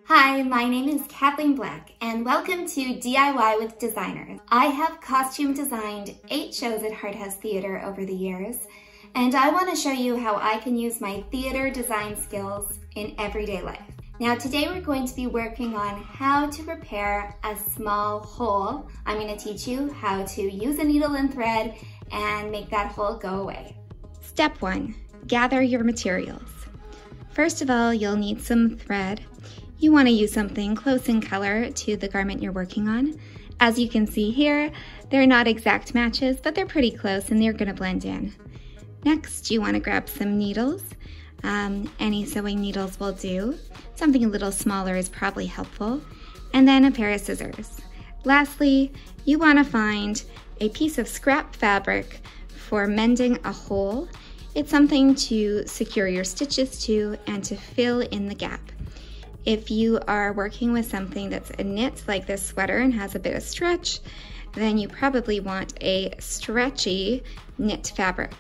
Hi, my name is Kathleen Black and welcome to DIY with Designers. I have costume designed 8 shows at Hart House Theatre over the years, and I want to show you how I can use my theatre design skills in everyday life. Now today we're going to be working on how to repair a small hole. I'm going to teach you how to use a needle and thread and make that hole go away. Step 1, gather your materials. First of all, you'll need some thread. You want to use something close in color to the garment you're working on. As you can see here, they're not exact matches, but they're pretty close and they're going to blend in. Next, you want to grab some needles. Any sewing needles will do. Something a little smaller is probably helpful. And then a pair of scissors. Lastly, you want to find a piece of scrap fabric for mending a hole. It's something to secure your stitches to and to fill in the gap. If you are working with something that's a knit like this sweater and has a bit of stretch, then you probably want a stretchy knit fabric.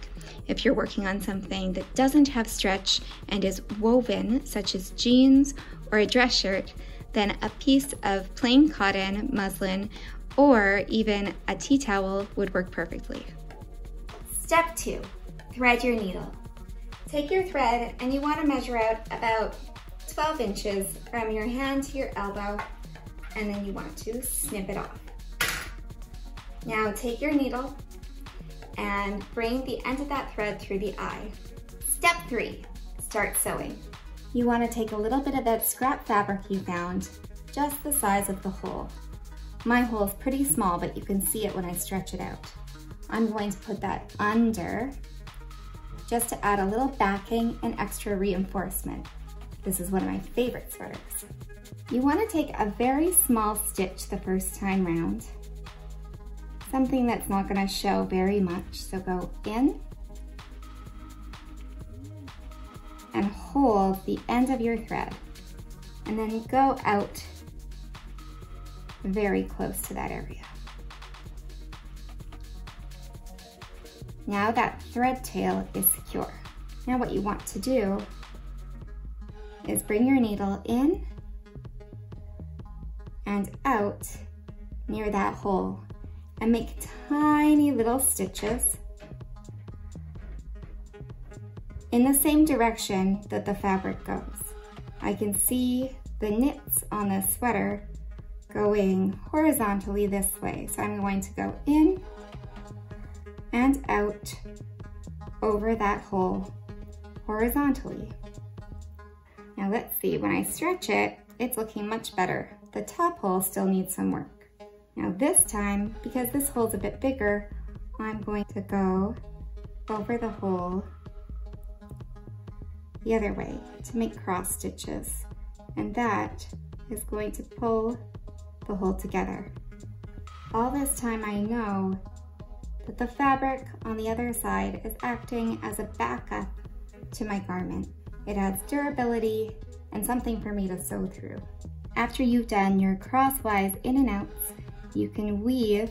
If you're working on something that doesn't have stretch and is woven, such as jeans or a dress shirt, then a piece of plain cotton, muslin, or even a tea towel would work perfectly. Step 2, thread your needle. Take your thread and you want to measure out about 12 inches from your hand to your elbow, and then you want to snip it off. Now take your needle and bring the end of that thread through the eye. Step 3, start sewing. You want to take a little bit of that scrap fabric you found, just the size of the hole. My hole is pretty small, but you can see it when I stretch it out. I'm going to put that under just to add a little backing and extra reinforcement. This is one of my favorite sweaters. You want to take a very small stitch the first time round. Something that's not going to show very much. So go in and hold the end of your thread. And then go out very close to that area. Now that thread tail is secure. Now what you want to do is bring your needle in and out near that hole and make tiny little stitches in the same direction that the fabric goes. I can see the knits on this sweater going horizontally this way, so I'm going to go in and out over that hole horizontally. Now let's see, when I stretch it, it's looking much better. The top hole still needs some work. Now this time, because this hole's a bit bigger, I'm going to go over the hole the other way to make cross stitches. And that is going to pull the hole together. All this time I know that the fabric on the other side is acting as a backup to my garment. It adds durability and something for me to sew through. After you've done your crosswise in and outs, you can weave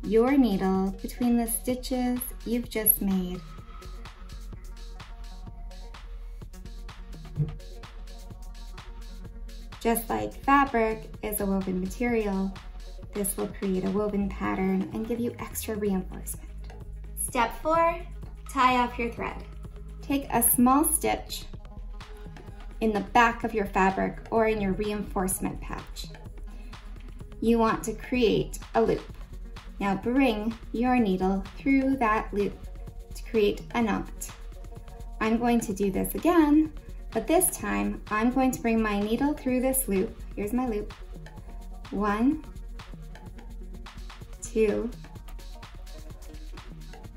your needle between the stitches you've just made. Just like fabric is a woven material, this will create a woven pattern and give you extra reinforcement. Step 4, tie off your thread. Take a small stitch in the back of your fabric or in your reinforcement patch. You want to create a loop. Now bring your needle through that loop to create a knot. I'm going to do this again, but this time I'm going to bring my needle through this loop. Here's my loop. 1, 2,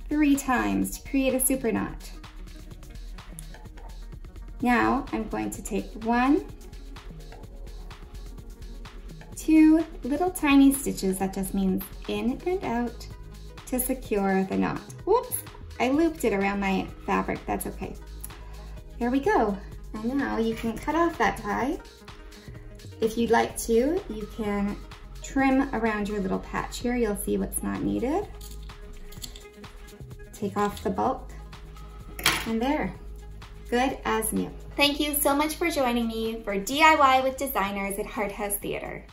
3 times to create a super knot. Now I'm going to take 1, 2 little tiny stitches, that just means in and out, to secure the knot. Whoops, I looped it around my fabric, that's okay. There we go. And now you can cut off that tie. If you'd like to, you can trim around your little patch here. You'll see what's not needed. Take off the bulk, and there. good as new. Thank you so much for joining me for DIY with Designers at Heart House Theater.